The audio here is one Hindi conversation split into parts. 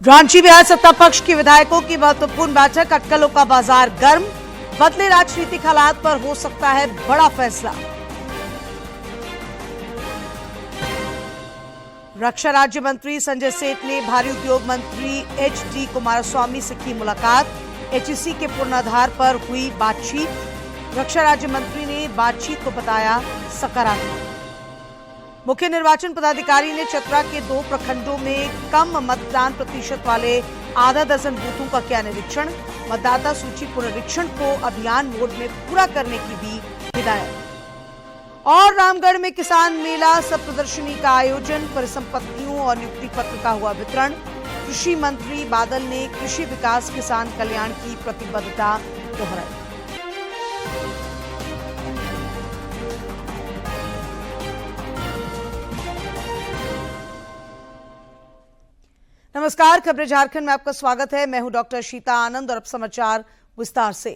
रांची में आज सत्ता पक्ष के विधायकों की महत्वपूर्ण बैठक, अटकलों का बाजार गर्म, बदले राजनीतिक हालात पर हो सकता है बड़ा फैसला। रक्षा राज्य मंत्री संजय सेठ ने भारी उद्योग मंत्री एच.डी. कुमारस्वामी से की मुलाकात। एचईसी के पूर्वाधार पर हुई बातचीत। रक्षा राज्य मंत्री ने बातचीत को बताया सकारात्मक। मुख्य निर्वाचन पदाधिकारी ने चतरा के 2 प्रखंडों में कम मतदान प्रतिशत वाले आधा दर्जन बूथों का किया निरीक्षण। मतदाता सूची पुनरीक्षण को अभियान मोड में पूरा करने की भी हिदायत। और रामगढ़ में किसान मेला सह प्रदर्शनी का आयोजन, परिसंपत्तियों और नियुक्ति पत्र का हुआ वितरण। कृषि मंत्री बादल ने कृषि विकास किसान कल्याण की प्रतिबद्धता दोहराई। नमस्कार, खबरें झारखंड में आपका स्वागत है। मैं हूं डॉक्टर शीता आनंद और अब समाचार विस्तार से।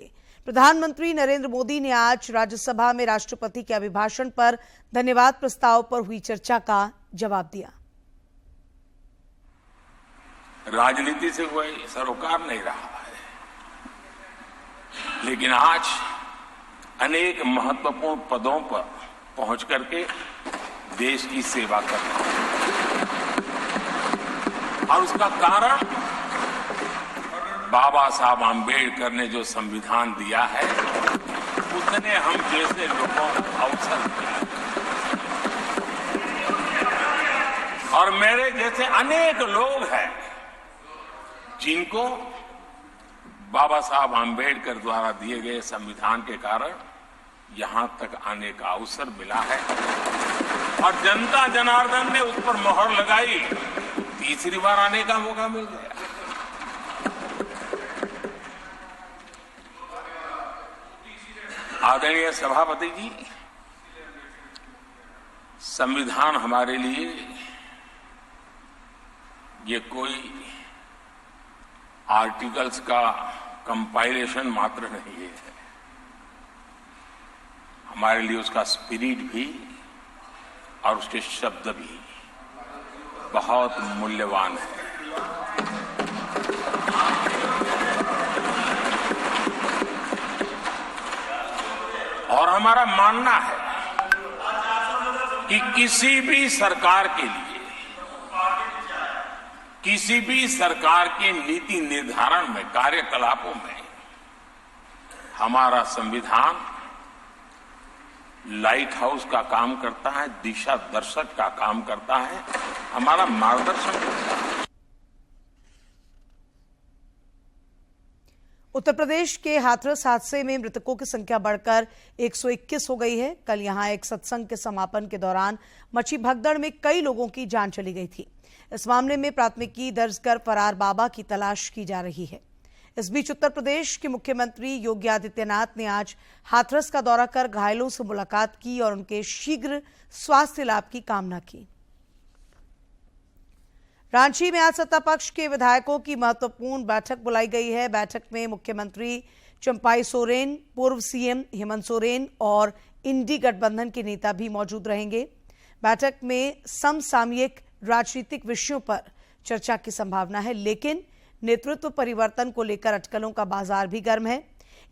प्रधानमंत्री नरेंद्र मोदी ने आज राज्यसभा में राष्ट्रपति के अभिभाषण पर धन्यवाद प्रस्ताव पर हुई चर्चा का जवाब दिया। राजनीति से कोई सरोकार नहीं रहा है, लेकिन आज अनेक महत्वपूर्ण पदों पर पहुंच करके देश की सेवा कर रहा है। और उसका कारण बाबा साहब आम्बेडकर ने जो संविधान दिया है, उसने हम जैसे लोगों को अवसर दिया। और मेरे जैसे अनेक लोग हैं जिनको बाबा साहब आम्बेडकर द्वारा दिए गए संविधान के कारण यहां तक आने का अवसर मिला है। और जनता जनार्दन ने उस पर मोहर लगाई, तीसरी बार आने का मौका मिल गया। आदरणीय सभापति जी, संविधान हमारे लिए ये कोई आर्टिकल्स का कंपाइलेशन मात्र नहीं है। हमारे लिए उसका स्पिरिट भी और उसके शब्द भी बहुत मूल्यवान है। और हमारा मानना है कि किसी भी सरकार के लिए, किसी भी सरकार के नीति निर्धारण में, कार्यकलापों में हमारा संविधान लाइट हाउस का काम करता है, दिशा दर्शक का काम करता है, हमारा मार्गदर्शन करता है। उत्तर प्रदेश के हाथरस हादसे में मृतकों की संख्या बढ़कर 121 हो गई है। कल यहां एक सत्संग के समापन के दौरान मची भगदड़ में कई लोगों की जान चली गई थी। इस मामले में प्राथमिकी दर्ज कर फरार बाबा की तलाश की जा रही है। इस बीच उत्तर प्रदेश के मुख्यमंत्री योगी आदित्यनाथ ने आज हाथरस का दौरा कर घायलों से मुलाकात की और उनके शीघ्र स्वास्थ्य लाभ की कामना की। रांची में आज सत्ता पक्ष के विधायकों की महत्वपूर्ण बैठक बुलाई गई है। बैठक में मुख्यमंत्री चंपाई सोरेन, पूर्व सीएम हेमंत सोरेन और इंडी गठबंधन के नेता भी मौजूद रहेंगे। बैठक में समसामयिक राजनीतिक विषयों पर चर्चा की संभावना है, लेकिन नेतृत्व परिवर्तन को लेकर अटकलों का बाजार भी गर्म है।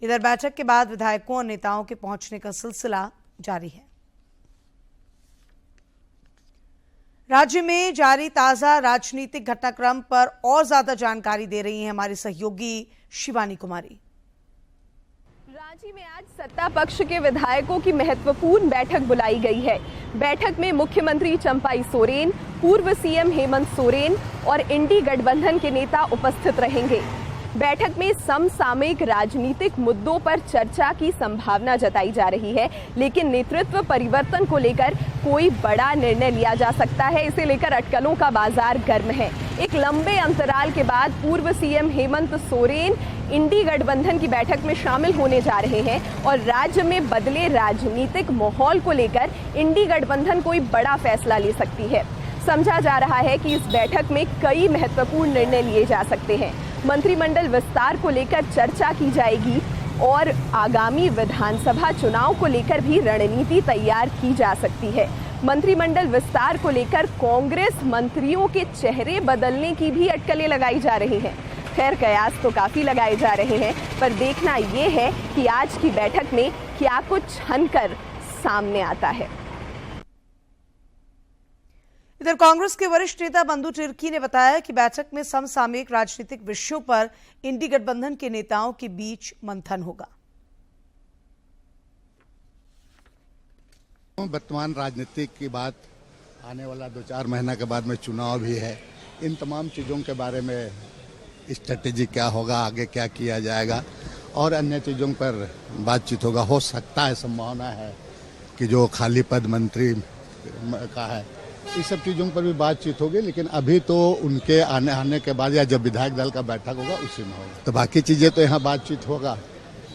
इधर बैठक के बाद विधायकों और नेताओं के पहुंचने का सिलसिला जारी है। राज्य में जारी ताजा राजनीतिक घटनाक्रम पर और ज्यादा जानकारी दे रही हैं हमारी सहयोगी शिवानी कुमारी। रांची में आज सत्ता पक्ष के विधायकों की महत्वपूर्ण बैठक बुलाई गई है। बैठक में मुख्यमंत्री चंपाई सोरेन, पूर्व सीएम हेमंत सोरेन और इंडी गठबंधन के नेता उपस्थित रहेंगे। बैठक में समसामयिक राजनीतिक मुद्दों पर चर्चा की संभावना जताई जा रही है, लेकिन नेतृत्व परिवर्तन को लेकर कोई बड़ा निर्णय लिया जा सकता है। इसे लेकर अटकलों का बाजार गर्म है। एक लंबे अंतराल के बाद पूर्व सीएम हेमंत सोरेन इंडी गठबंधन की बैठक में शामिल होने जा रहे हैं और राज्य में बदले राजनीतिक माहौल को लेकर इंडी गठबंधन कोई बड़ा फैसला ले सकती है। समझा जा रहा है कि इस बैठक में कई महत्वपूर्ण निर्णय लिए जा सकते हैं। मंत्रिमंडल विस्तार को लेकर चर्चा की जाएगी और आगामी विधानसभा चुनाव को लेकर भी रणनीति तैयार की जा सकती है। मंत्रिमंडल विस्तार को लेकर कांग्रेस मंत्रियों के चेहरे बदलने की भी अटकलें लगाई जा रही हैं। खैर कयास तो काफी लगाए जा रहे हैं, पर देखना ये है कि आज की बैठक में क्या कुछ छनकर सामने आता है। इधर कांग्रेस के वरिष्ठ नेता बंधु तिर्की ने बताया कि बैठक में समसामयिक राजनीतिक विषयों पर इंडी गठबंधन के नेताओं के बीच मंथन होगा। वर्तमान राजनीति की बात, आने वाला 2-4 महीना के बाद में चुनाव भी है, इन तमाम चीज़ों के बारे में स्ट्रेटेजी क्या होगा, आगे क्या किया जाएगा और अन्य चीज़ों पर बातचीत होगा। हो सकता है, संभावना है कि जो खाली पद मंत्री का है, इस सब चीज़ों पर भी बातचीत होगी, लेकिन अभी तो उनके आने के बाद या जब विधायक दल का बैठक होगा उसी में होगा। तो बाकी चीज़ें तो यहाँ बातचीत होगा,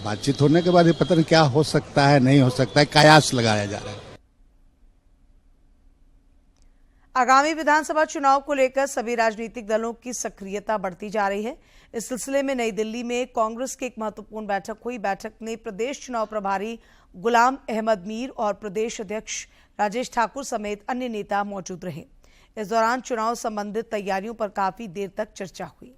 बातचीत होने के बाद ही पता नहीं क्या हो सकता है, नहीं हो सकता है, कयास लगाया जा रहा है। आगामी विधानसभा चुनाव को लेकर सभी राजनीतिक दलों की सक्रियता बढ़ती जा रही है। इस सिलसिले में नई दिल्ली में कांग्रेस की एक महत्वपूर्ण बैठक हुई। बैठक में प्रदेश चुनाव प्रभारी गुलाम अहमद मीर और प्रदेश अध्यक्ष राजेश ठाकुर समेत अन्य नेता मौजूद रहे। इस दौरान चुनाव संबंधित तैयारियों पर काफी देर तक चर्चा हुई।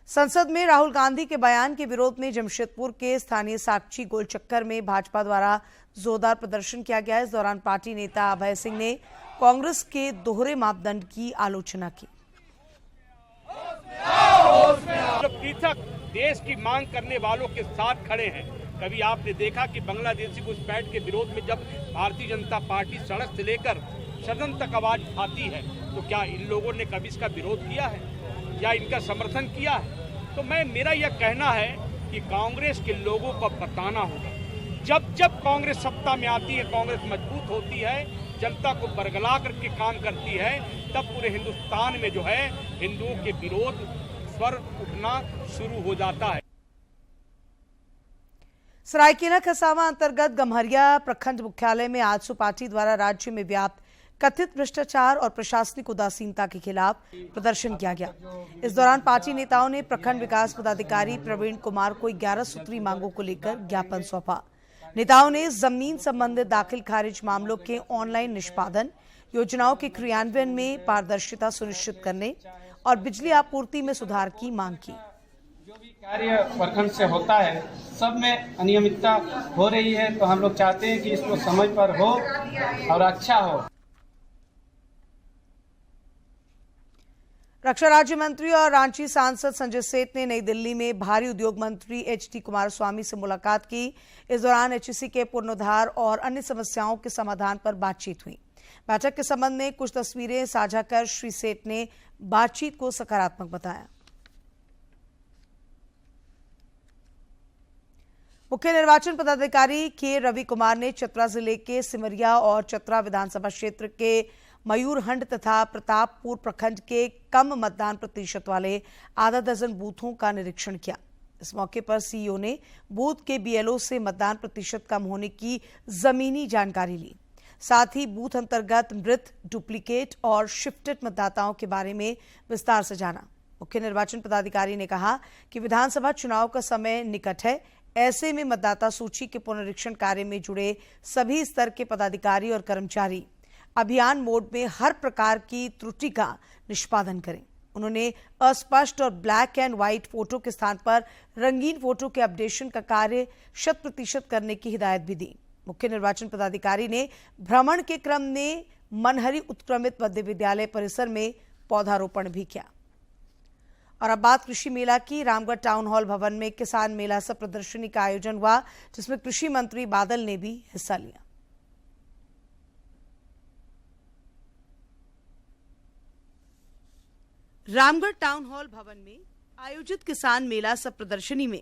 संसद में राहुल गांधी के बयान के विरोध में जमशेदपुर के स्थानीय साक्षी गोलचक्कर में भाजपा द्वारा जोरदार प्रदर्शन किया गया। इस दौरान पार्टी नेता अभय सिंह ने कांग्रेस के दोहरे मापदंड की आलोचना की। पृथक देश की मांग करने वालों के साथ खड़े हैं। कभी आपने देखा कि बांग्लादेशी घुसपैठ के विरोध में जब भारतीय जनता पार्टी सड़क से लेकर सदन तक आवाज उठाती है, तो क्या इन लोगों ने कभी इसका विरोध किया है या इनका समर्थन किया है? तो मेरा यह कहना है कि कांग्रेस के लोगों को बताना होगा, जब कांग्रेस सत्ता में आती है, कांग्रेस मजबूत होती है, जनता को बरगला करके काम करती है, तब पूरे हिंदुस्तान में जो है हिंदुओं के विरोध स्वर उठना शुरू हो जाता है। सरायकेला खरसावां अंतर्गत गम्हरिया प्रखंड मुख्यालय में आजसू पार्टी द्वारा राज्य में व्याप्त कथित भ्रष्टाचार और प्रशासनिक उदासीनता के खिलाफ प्रदर्शन किया गया। इस दौरान पार्टी नेताओं ने प्रखंड विकास पदाधिकारी प्रवीण कुमार को 11 सूत्री मांगों को लेकर ज्ञापन सौंपा। नेताओं ने जमीन संबंधित दाखिल खारिज मामलों के ऑनलाइन निष्पादन, योजनाओं के क्रियान्वयन में पारदर्शिता सुनिश्चित करने और बिजली आपूर्ति में सुधार की मांग की। जो भी कार्य प्रखंड से होता है, सब में अनियमितता हो रही है, तो हम लोग चाहते हैं कि इसको समय पर हो और अच्छा हो। रक्षा राज्य मंत्री और रांची सांसद संजय सेठ ने नई दिल्ली में भारी उद्योग मंत्री एचडी कुमारस्वामी से मुलाकात की। इस दौरान एचईसी के पुनरुद्धार और अन्य समस्याओं के समाधान पर बातचीत हुई। बैठक के संबंध में कुछ तस्वीरें साझा कर श्री सेठ ने बातचीत को सकारात्मक बताया। मुख्य निर्वाचन पदाधिकारी के रवि कुमार ने चतरा जिले के सिमरिया और चतरा विधानसभा क्षेत्र के मयूरहंड तथा प्रतापपुर प्रखंड के कम मतदान प्रतिशत वाले आधा दर्जन बूथों का निरीक्षण किया। इस मौके पर सीईओ ने बूथ के बीएलओ से मतदान प्रतिशत कम होने की जमीनी जानकारी ली। साथ ही बूथ अंतर्गत मृत, डुप्लीकेट और शिफ्टेड मतदाताओं के बारे में विस्तार से जाना। मुख्य निर्वाचन पदाधिकारी ने कहा कि विधानसभा चुनाव का समय निकट है, ऐसे में मतदाता सूची के पुनरीक्षण कार्य में जुड़े सभी स्तर के पदाधिकारी और कर्मचारी अभियान मोड में हर प्रकार की त्रुटि का निष्पादन करें। उन्होंने अस्पष्ट और ब्लैक एंड व्हाइट फोटो के स्थान पर रंगीन फोटो के अपडेशन का कार्य 100% करने की हिदायत भी दी। मुख्य निर्वाचन पदाधिकारी ने भ्रमण के क्रम में मनहरी उत्क्रमित मध्य विद्यालय परिसर में पौधारोपण भी किया। और अब बात कृषि मेला की। रामगढ़ टाउन हॉल भवन में किसान मेला सह प्रदर्शनी का आयोजन हुआ, जिसमें कृषि मंत्री बादल ने भी हिस्सा लिया। रामगढ़ टाउन हॉल भवन में आयोजित किसान मेला सह प्रदर्शनी में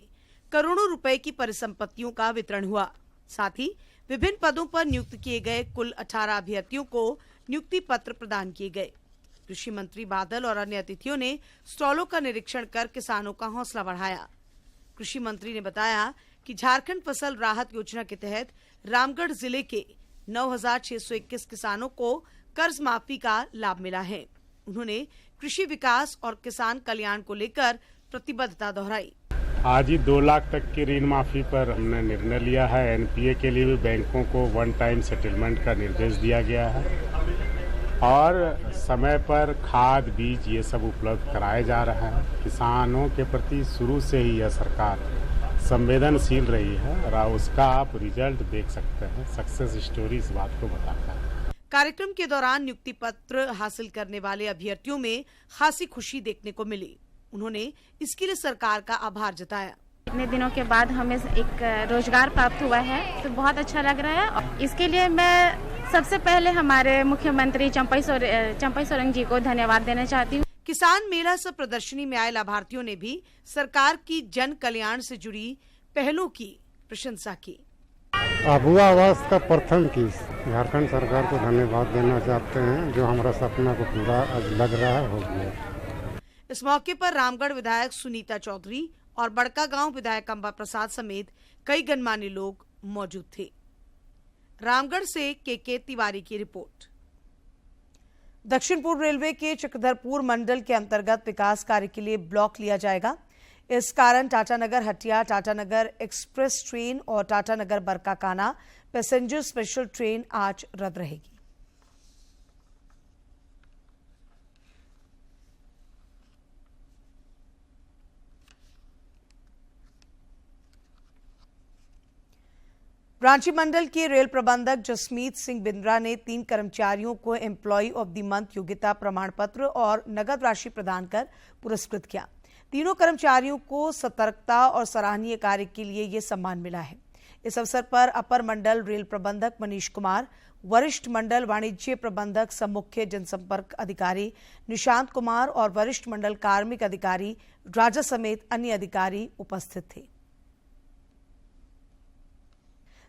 करोड़ों रुपए की परिसंपत्तियों का वितरण हुआ। साथ ही विभिन्न पदों पर नियुक्त किए गए कुल 18 अभ्यर्थियों को नियुक्ति पत्र प्रदान किए गए। कृषि मंत्री बादल और अन्य अतिथियों ने स्टॉलों का निरीक्षण कर किसानों का हौसला बढ़ाया। कृषि मंत्री ने बताया कि झारखंड फसल राहत योजना के तहत रामगढ़ जिले के 9,621 किसानों को कर्ज माफी का लाभ मिला है। उन्होंने कृषि विकास और किसान कल्याण को लेकर प्रतिबद्धता दोहराई। आज ही 2 लाख तक की ऋण माफी पर हमने निर्णय लिया है। एनपीए के लिए भी बैंकों को वन टाइम सेटलमेंट का निर्देश दिया गया है और समय पर खाद बीज ये सब उपलब्ध कराए जा रहा है। किसानों के प्रति शुरू से ही यह सरकार संवेदनशील रही है और उसका आप रिजल्ट देख सकते हैं। सक्सेस स्टोरी इस बात को बताता है। कार्यक्रम के दौरान नियुक्ति पत्र हासिल करने वाले अभ्यर्थियों में खासी खुशी देखने को मिली। उन्होंने इसके लिए सरकार का आभार जताया। इतने दिनों के बाद हमें एक रोजगार प्राप्त हुआ है तो बहुत अच्छा लग रहा है। और इसके लिए मैं सबसे पहले हमारे मुख्यमंत्री चंपई सोरेन जी को धन्यवाद देना चाहती हूँ। किसान मेला सह प्रदर्शनी में आए लाभार्थियों ने भी सरकार की जन कल्याण से जुड़ी पहलों की प्रशंसा की। अबुआ आवास का प्रथम किस झारखंड सरकार को धन्यवाद देना चाहते हैं, जो हमारा सपना को पूरा आज लग रहा है हो गया। इस मौके पर रामगढ़ विधायक सुनीता चौधरी और बड़कागांव विधायक अंबा प्रसाद समेत कई गणमान्य लोग मौजूद थे। रामगढ़ से के तिवारी की रिपोर्ट। दक्षिण पूर्व रेलवे के चक्रधरपुर मंडल के अंतर्गत विकास कार्य के लिए ब्लॉक लिया जाएगा। इस कारण टाटानगर हटिया टाटानगर एक्सप्रेस ट्रेन और Tatanagar Barkakana passenger special train आज रद्द रहेगी। रांची मंडल के रेल प्रबंधक जसमीत सिंह बिंद्रा ने 3 कर्मचारियों को एम्प्लॉय ऑफ द मंथ योग्यता प्रमाण पत्र और नगद राशि प्रदान कर पुरस्कृत किया। तीनों कर्मचारियों को सतर्कता और सराहनीय कार्य के लिए ये सम्मान मिला है। इस अवसर पर अपर मंडल रेल प्रबंधक मनीष कुमार, वरिष्ठ मंडल वाणिज्य प्रबंधक सह मुख्य जनसंपर्क अधिकारी निशांत कुमार और वरिष्ठ मंडल कार्मिक अधिकारी राजा समेत अन्य अधिकारी उपस्थित थे।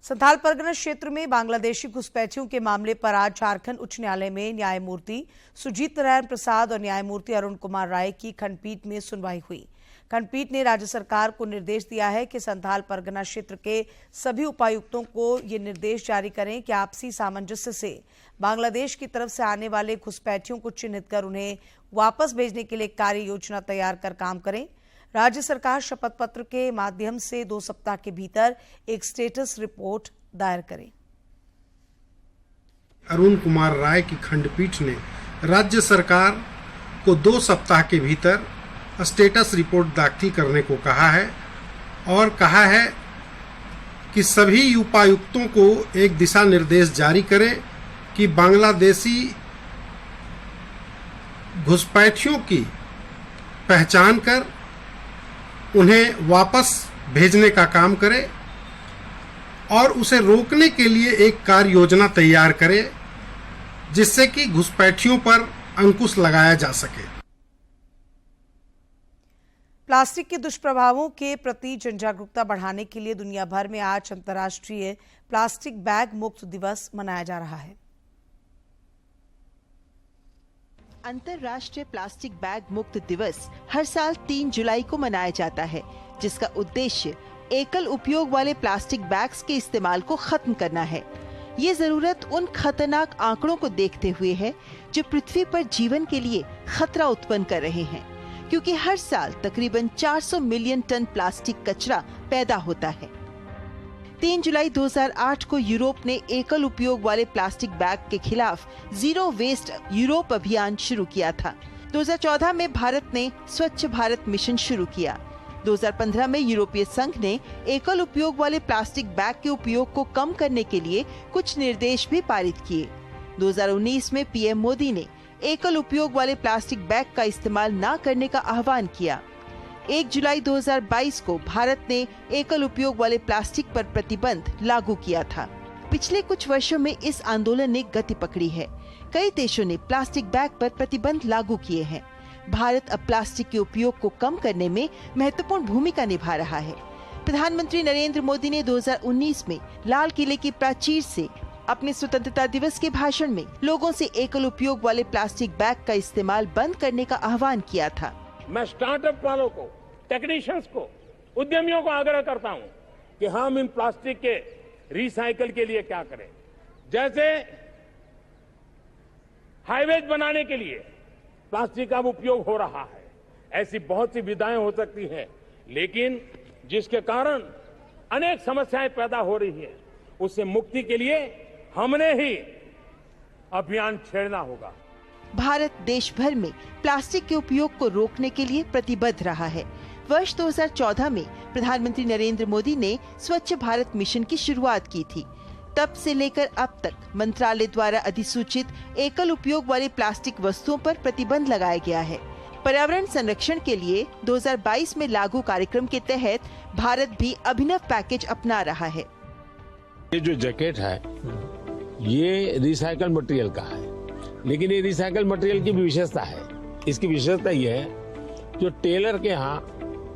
संथाल परगना क्षेत्र में बांग्लादेशी घुसपैठियों के मामले पर आज झारखंड उच्च न्यायालय में न्यायमूर्ति सुजीत नारायण प्रसाद और न्यायमूर्ति अरुण कुमार राय की खंडपीठ में सुनवाई हुई। खंडपीठ ने राज्य सरकार को निर्देश दिया है कि संथाल परगना क्षेत्र के सभी उपायुक्तों को ये निर्देश जारी करें कि आपसी सामंजस्य से बांग्लादेश की तरफ से आने वाले घुसपैठियों को चिन्हित कर उन्हें वापस भेजने के लिए कार्य योजना तैयार कर काम करें। राज्य सरकार शपथ पत्र के माध्यम से 2 सप्ताह के भीतर एक स्टेटस रिपोर्ट दायर करे। अरुण कुमार राय की खंडपीठ ने राज्य सरकार को 2 सप्ताह के भीतर स्टेटस रिपोर्ट दाखिल करने को कहा है और कहा है कि सभी उपायुक्तों को एक दिशा निर्देश जारी करें कि बांग्लादेशी घुसपैठियों की पहचान कर उन्हें वापस भेजने का काम करे और उसे रोकने के लिए एक कार्य योजना तैयार करे जिससे कि घुसपैठियों पर अंकुश लगाया जा सके। प्लास्टिक के दुष्प्रभावों के प्रति जनजागरूकता बढ़ाने के लिए दुनिया भर में आज अंतर्राष्ट्रीय प्लास्टिक बैग मुक्त दिवस मनाया जा रहा है। अंतर्राष्ट्रीय प्लास्टिक बैग मुक्त दिवस हर साल 3 जुलाई को मनाया जाता है, जिसका उद्देश्य एकल उपयोग वाले प्लास्टिक बैग्स के इस्तेमाल को खत्म करना है। ये जरूरत उन खतरनाक आंकड़ों को देखते हुए है जो पृथ्वी पर जीवन के लिए खतरा उत्पन्न कर रहे हैं, क्योंकि हर साल तकरीबन 400 मिलियन टन प्लास्टिक कचरा पैदा होता है। 3 जुलाई 2008 को यूरोप ने एकल उपयोग वाले प्लास्टिक बैग के खिलाफ जीरो वेस्ट यूरोप अभियान शुरू किया था। 2014 में भारत ने स्वच्छ भारत मिशन शुरू किया। 2015 में यूरोपीय संघ ने एकल उपयोग वाले प्लास्टिक बैग के उपयोग को कम करने के लिए कुछ निर्देश भी पारित किए। 2019 में पीएम मोदी ने एकल उपयोग वाले प्लास्टिक बैग का इस्तेमाल न करने का आह्वान किया। 1 जुलाई 2022 को भारत ने एकल उपयोग वाले प्लास्टिक पर प्रतिबंध लागू किया था। पिछले कुछ वर्षों में इस आंदोलन ने गति पकड़ी है। कई देशों ने प्लास्टिक बैग पर प्रतिबंध लागू किए हैं। भारत अब प्लास्टिक के उपयोग को कम करने में महत्वपूर्ण भूमिका निभा रहा है। प्रधानमंत्री नरेंद्र मोदी ने 2019 में लाल किले की प्राचीर से अपने स्वतंत्रता दिवस के भाषण में लोगों से एकल उपयोग वाले प्लास्टिक बैग का इस्तेमाल बंद करने का आह्वान किया था। मैं स्टार्टअप वालों को, टेक्नीशियंस को, उद्यमियों को आग्रह करता हूं कि हम इन प्लास्टिक के रिसाइकल के लिए क्या करें। जैसे हाईवेज बनाने के लिए प्लास्टिक का उपयोग हो रहा है, ऐसी बहुत सी विधाएं हो सकती हैं, लेकिन जिसके कारण अनेक समस्याएं पैदा हो रही है, उससे मुक्ति के लिए हमने ही अभियान छेड़ना होगा। भारत देश भर में प्लास्टिक के उपयोग को रोकने के लिए प्रतिबद्ध रहा है। वर्ष 2014 में प्रधानमंत्री नरेंद्र मोदी ने स्वच्छ भारत मिशन की शुरुआत की थी। तब से लेकर अब तक मंत्रालय द्वारा अधिसूचित एकल उपयोग वाले प्लास्टिक वस्तुओं पर प्रतिबंध लगाया गया है। पर्यावरण संरक्षण के लिए 2022 में लागू कार्यक्रम के तहत भारत भी अभिनव पैकेज अपना रहा है। ये जो जैकेट है ये रिसाइकल मटेरियल का है, लेकिन ये रिसाइकल मटेरियल की भी विशेषता है। इसकी विशेषता ये है जो टेलर के यहाँ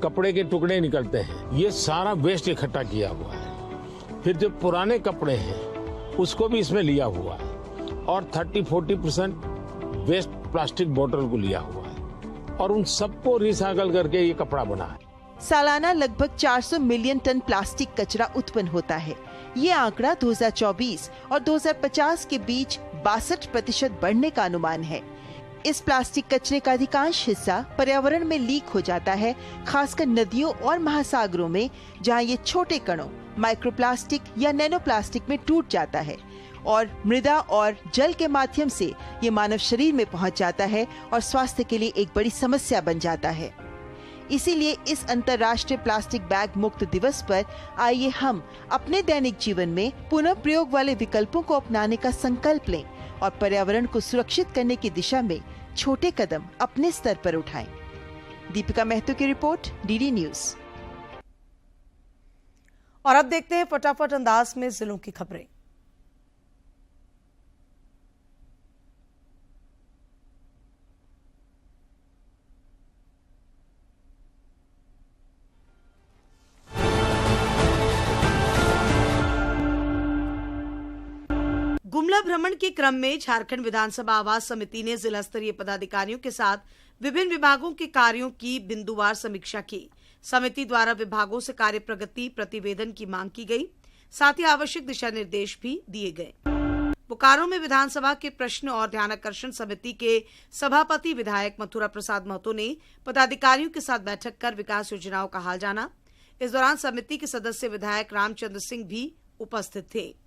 कपड़े के टुकड़े निकलते हैं, ये सारा वेस्ट इकट्ठा किया हुआ है। फिर जो पुराने कपड़े हैं उसको भी इसमें लिया हुआ है और 30-40% वेस्ट प्लास्टिक बोतल को लिया हुआ है और उन सबको रिसाइकल करके ये कपड़ा बना है। सालाना लगभग 400 मिलियन टन प्लास्टिक कचरा उत्पन्न होता है। ये आंकड़ा 2024 और 2050 के बीच 62% बढ़ने का अनुमान है। इस प्लास्टिक कचरे का अधिकांश हिस्सा पर्यावरण में लीक हो जाता है, खासकर नदियों और महासागरों में, जहां ये छोटे कणों माइक्रोप्लास्टिक या नैनोप्लास्टिक में टूट जाता है और मृदा और जल के माध्यम से ये मानव शरीर में पहुंच जाता है और स्वास्थ्य के लिए एक बड़ी समस्या बन जाता है। इसीलिए इस अंतर्राष्ट्रीय प्लास्टिक बैग मुक्त दिवस पर आइए हम अपने दैनिक जीवन में पुनः प्रयोग वाले विकल्पों को अपनाने का संकल्प लें और पर्यावरण को सुरक्षित करने की दिशा में छोटे कदम अपने स्तर पर उठाएं। दीपिका महतो की रिपोर्ट, डीडी न्यूज। और अब देखते हैं फटाफट अंदाज में जिलों की खबरें। गुमला भ्रमण के क्रम में झारखंड विधानसभा आवास समिति ने जिला स्तरीय पदाधिकारियों के साथ विभिन्न विभागों के कार्यों की बिंदुवार समीक्षा की। समिति द्वारा विभागों से कार्य प्रगति प्रतिवेदन की मांग की गई, साथ ही आवश्यक दिशा निर्देश भी दिए गए। बोकारो में विधानसभा के प्रश्न और ध्यानाकर्षण समिति के सभापति विधायक मथुरा प्रसाद महतो ने पदाधिकारियों के साथ बैठक कर विकास योजनाओं का हाल जाना। इस दौरान समिति के सदस्य विधायक रामचंद्र सिंह भी उपस्थित थे।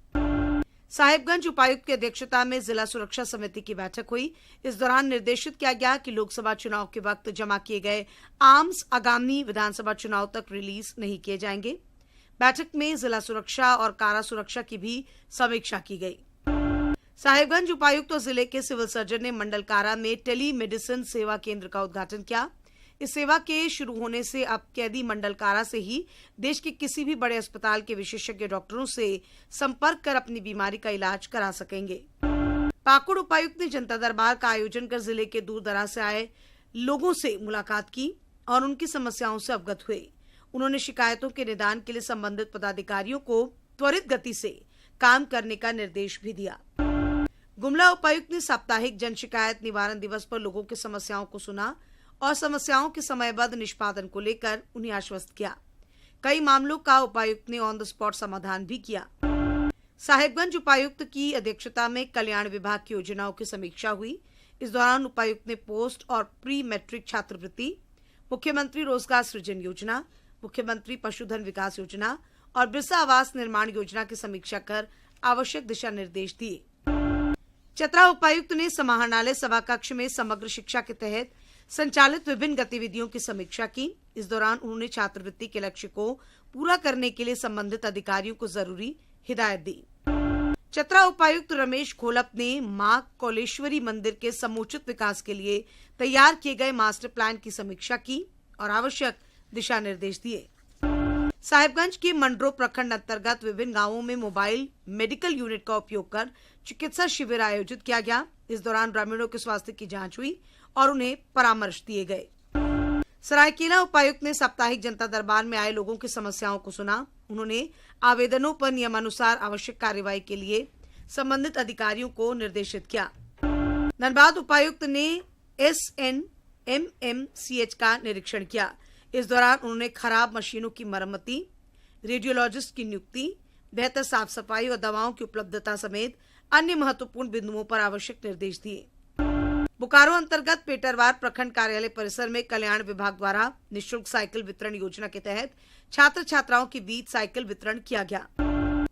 साहिबगंज उपायुक्त की अध्यक्षता में जिला सुरक्षा समिति की बैठक हुई। इस दौरान निर्देशित किया गया कि लोकसभा चुनाव के वक्त जमा किए गए आर्म्स आगामी विधानसभा चुनाव तक रिलीज नहीं किए जाएंगे। बैठक में जिला सुरक्षा और कारा सुरक्षा की भी समीक्षा की गई। साहिबगंज उपायुक्त और जिले के सिविल सर्जन ने मंडल कारा में टेली मेडिसिन सेवा केंद्र का उद्घाटन किया। इस सेवा के शुरू होने से अब कैदी मंडल कारा से ही देश के किसी भी बड़े अस्पताल के विशेषज्ञ डॉक्टरों से संपर्क कर अपनी बीमारी का इलाज करा सकेंगे। पाकुड़ उपायुक्त ने जनता दरबार का आयोजन कर जिले के दूर दराज से आए लोगों से मुलाकात की और उनकी समस्याओं से अवगत हुए। उन्होंने शिकायतों के निदान के लिए संबंधित पदाधिकारियों को त्वरित गति से काम करने का निर्देश भी दिया। गुमला उपायुक्त ने साप्ताहिक जन शिकायत निवारण दिवस पर लोगों की समस्याओं को सुना और समस्याओं के समयबद्ध निष्पादन को लेकर उन्हें आश्वस्त किया। कई मामलों का उपायुक्त ने ऑन द स्पॉट समाधान भी किया। साहिबगंज उपायुक्त की अध्यक्षता में कल्याण विभाग की योजनाओं की समीक्षा हुई। इस दौरान उपायुक्त ने पोस्ट और प्री मैट्रिक छात्रवृत्ति, मुख्यमंत्री रोजगार सृजन योजना, मुख्यमंत्री पशुधन विकास योजना और बिरसा आवास निर्माण योजना की समीक्षा कर आवश्यक दिशा निर्देश दिए। चतरा उपायुक्त ने समाहरणालय सभा कक्ष में समग्र शिक्षा के तहत संचालित विभिन्न गतिविधियों की समीक्षा की। इस दौरान उन्होंने छात्रवृत्ति के लक्ष्य को पूरा करने के लिए संबंधित अधिकारियों को जरूरी हिदायत दी। चतरा उपायुक्त रमेश घोलप ने मां कौलेश्वरी मंदिर के समुचित विकास के लिए तैयार किए गए मास्टर प्लान की समीक्षा की और आवश्यक दिशा निर्देश दिए। साहिबगंज के मंडरो प्रखंड अंतर्गत विभिन्न गांवों में मोबाइल मेडिकल यूनिट का उपयोग कर चिकित्सा शिविर आयोजित किया गया। इस दौरान ग्रामीणों के स्वास्थ्य की जांच हुई और उन्हें परामर्श दिए गए। सरायकेला उपायुक्त ने साप्ताहिक जनता दरबार में आए लोगों की समस्याओं को सुना। उन्होंने आवेदनों पर नियमानुसार आवश्यक कार्रवाई के लिए संबंधित अधिकारियों को निर्देशित किया। धनबाद उपायुक्त ने SNMMCH का निरीक्षण किया। इस दौरान उन्होंने खराब मशीनों की मरम्मती, रेडियोलॉजिस्ट की नियुक्ति, बेहतर साफ सफाई और दवाओं की उपलब्धता समेत अन्य महत्वपूर्ण बिंदुओं पर आवश्यक निर्देश दिए। बोकारो अंतर्गत पेटरवार प्रखंड कार्यालय परिसर में कल्याण विभाग द्वारा निःशुल्क साइकिल वितरण योजना के तहत छात्र छात्राओं के बीच साइकिल वितरण किया गया।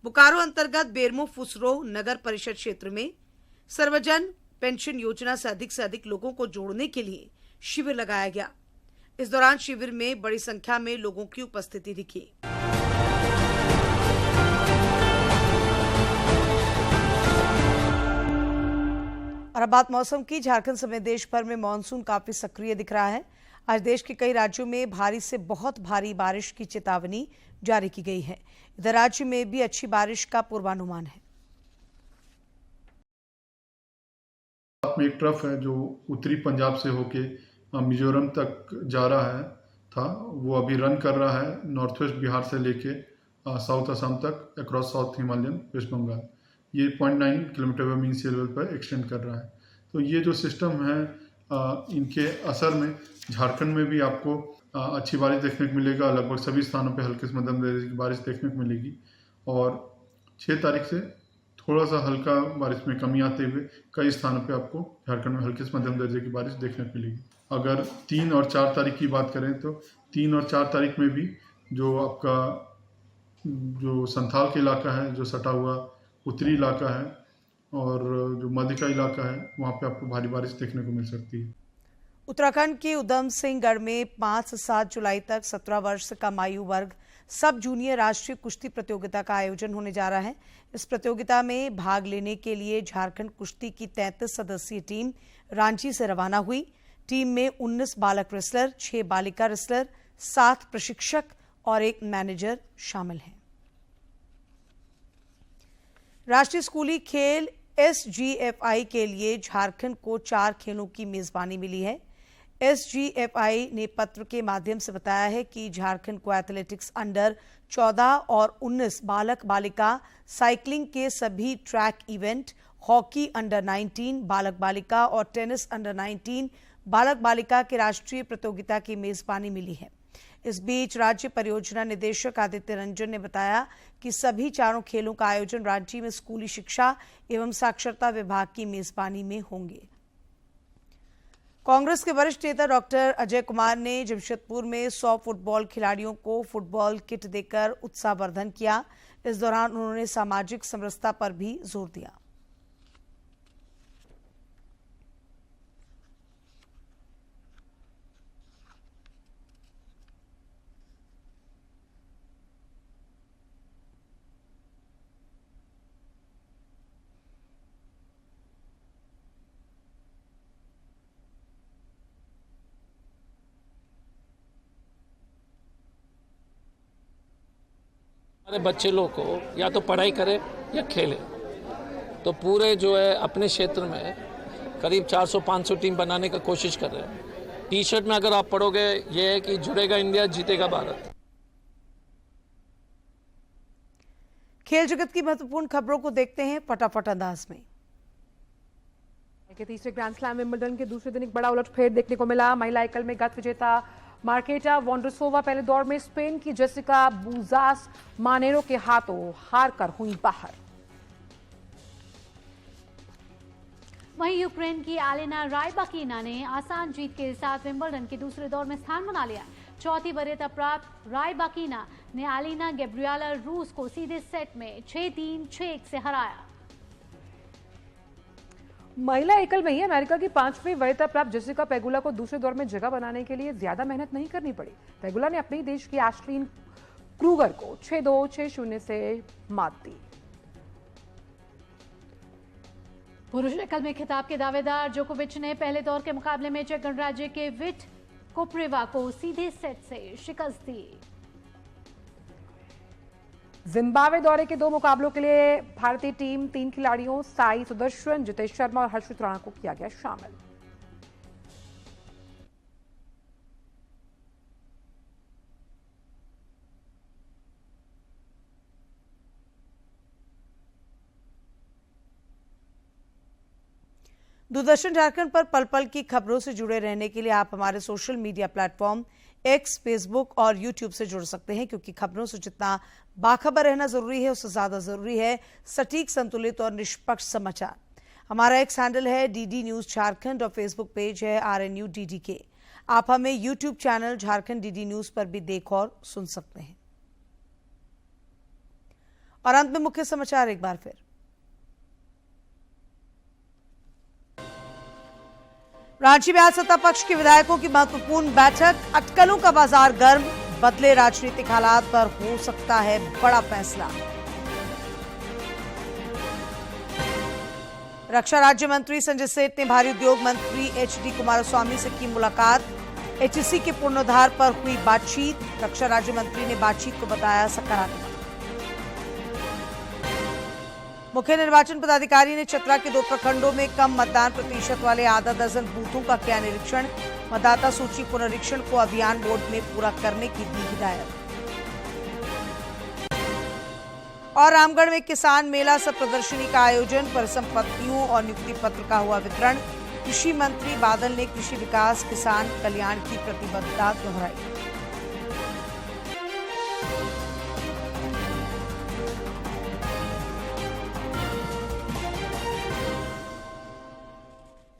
बोकारो अंतर्गत बेरमो फुसरो नगर परिषद क्षेत्र में सर्वजन पेंशन योजना से अधिक लोगों को जोड़ने के लिए शिविर लगाया गया। इस दौरान शिविर में बड़ी संख्या में लोगों की उपस्थिति दिखी। और अब बात मौसम की। झारखंड समेत देश भर में मानसून काफी सक्रिय दिख रहा है। आज देश के कई राज्यों में भारी से बहुत भारी बारिश की चेतावनी जारी की गई है। इधर राज्य में भी अच्छी बारिश का पूर्वानुमान है। में एक ट्रफ है जो उत्तरी पंजाब से होके मिजोरम तक जा रहा है वो अभी रन कर रहा है नॉर्थ वेस्ट बिहार से लेके साउथ असम तक अक्रॉस साउथ हिमालयन वेस्ट बंगाल। ये 0.9 किलोमीटर मीन सी लेवल पर एक्सटेंड कर रहा है। तो ये जो सिस्टम है इनके असर में झारखंड में भी आपको अच्छी बारिश देखने को मिलेगा। लगभग सभी स्थानों पे हल्के से मध्यम दर्जे की बारिश देखने को मिलेगी और 6 तारीख से थोड़ा सा हल्का बारिश में कमी आते हुए कई स्थानों पे आपको झारखंड में हल्के से मध्यम दर्जे की बारिश देखने को मिलेगी। अगर 3 और 4 तारीख की बात करें तो 3 और 4 तारीख में भी जो आपका जो संथाल का इलाका है, जो सटा हुआ उत्तरी इलाका है और जो मध्य का इलाका है, वहाँ पे आपको भारी बारिश देखने को मिल सकती है। उत्तराखंड के उधम सिंह गढ़ में 5 से 7 जुलाई तक 17 वर्ष का आयु वर्ग सब जूनियर राष्ट्रीय कुश्ती प्रतियोगिता का आयोजन होने जा रहा है। इस प्रतियोगिता में भाग लेने के लिए झारखंड कुश्ती की 33 सदस्यीय टीम रांची से रवाना हुई। टीम में 19 बालक रेसलर, 6 बालिका रेसलर, 7 प्रशिक्षक और 1 मैनेजर शामिल हैं। राष्ट्रीय स्कूली खेल SGFI के लिए झारखंड को 4 खेलों की मेजबानी मिली है। SGFI ने पत्र के माध्यम से बताया है कि झारखंड को एथलेटिक्स अंडर 14 और 19 बालक बालिका, साइकिलिंग के सभी ट्रैक इवेंट, हॉकी अंडर 19 बालक बालिका और टेनिस अंडर 19 बालक बालिका के राष्ट्रीय प्रतियोगिता की मेजबानी मिली है। इस बीच राज्य परियोजना निदेशक आदित्य रंजन ने बताया कि सभी 4 खेलों का आयोजन रांची में स्कूली शिक्षा एवं साक्षरता विभाग की मेजबानी में होंगे। कांग्रेस के वरिष्ठ नेता डॉक्टर अजय कुमार ने जमशेदपुर में 100 फुटबॉल खिलाड़ियों को फुटबॉल किट देकर उत्साहवर्धन किया। इस दौरान उन्होंने सामाजिक समरसता पर भी जोर दिया। हमारे बच्चे लोग को या तो पढ़ाई करें या खेलें, तो पूरे जो है अपने क्षेत्र में करीब 400-500 टीम बनाने का कोशिश कर रहे हैं। टी शर्ट में अगर आप पढ़ोगे ये है कि जुड़ेगा इंडिया, जीतेगा भारत। खेल जगत की महत्वपूर्ण खबरों को देखते हैं फटाफट अंदाज में। के तीसरे ग्रैंड स्लैम विंबलडन के दूसरे दिन एक बड़ा उलटफेर देखने को मिला। महिला एकल में गत विजेता मार्केटा वोंड्रोसोवा पहले दौर में स्पेन की जेसिका बुजास मानेरो के हाथों हार कर हुई बाहर। वहीं यूक्रेन की एलेना रायबाकिना ने आसान जीत के साथ विंबलडन के दूसरे दौर में स्थान बना लिया। चौथी वरीयता प्राप्त रायबाकिना ने एलिना गैब्रिएला रूस को सीधे सेट में 6-3, 6-1 से हराया। महिला एकल में ही अमेरिका की 5वीं वरीयता प्राप्त जेसिका पेगुला को दूसरे दौर में जगह बनाने के लिए ज्यादा मेहनत नहीं करनी पड़ी। पेगुला ने अपने देश की एश्लिन क्रूगर को 6-2, 6-0 से मात दी। पुरुष एकल में खिताब के दावेदार जोकोविच ने पहले दौर के मुकाबले में चेक गणराज्य के विट कोप्रेवा को सीधे सेट से शिकस्त दी। जिम्बाब्वे दौरे के 2 मुकाबलों के लिए भारतीय टीम 3 खिलाड़ियों साई सुदर्शन, जितेश शर्मा और हर्षित राणा को किया गया शामिल। दूरदर्शन झारखंड पर पल पल की खबरों से जुड़े रहने के लिए आप हमारे social media platform x, Facebook और यूट्यूब से जुड़ सकते हैं, क्योंकि खबरों से जितना बाखबर रहना जरूरी है उससे ज्यादा जरूरी है सटीक, संतुलित और निष्पक्ष समाचार। हमारा एक्स हैंडल है DD न्यूज झारखंड और फेसबुक पेज है RNU DDK। आप हमें YouTube channel Jharkhand DD news पर भी देख और सुन सकते हैं। और अंत में मुख्य समाचार एक बार फिर। रांची में आज सत्ता पक्ष के विधायकों की महत्वपूर्ण बैठक, अटकलों का बाजार गर्म, बदले राजनीतिक हालात पर हो सकता है बड़ा फैसला। रक्षा राज्य मंत्री संजय सेठ ने भारी उद्योग मंत्री HD कुमारस्वामी से की मुलाकात, HEC के पुनरुद्धार पर हुई बातचीत। रक्षा राज्य मंत्री ने बातचीत को बताया सकारात्मक। मुख्य निर्वाचन पदाधिकारी ने चतरा के 2 प्रखंडों में कम मतदान प्रतिशत वाले आधा दर्जन बूथों का किया निरीक्षण, मतदाता सूची पुनरीक्षण को अभियान मोड में पूरा करने की दी हिदायत। और रामगढ़ में किसान मेला सह प्रदर्शनी का आयोजन, परिसंपत्तियों और नियुक्ति पत्र का हुआ वितरण। कृषि मंत्री बादल ने कृषि विकास किसान कल्याण की प्रतिबद्धता दोहराई।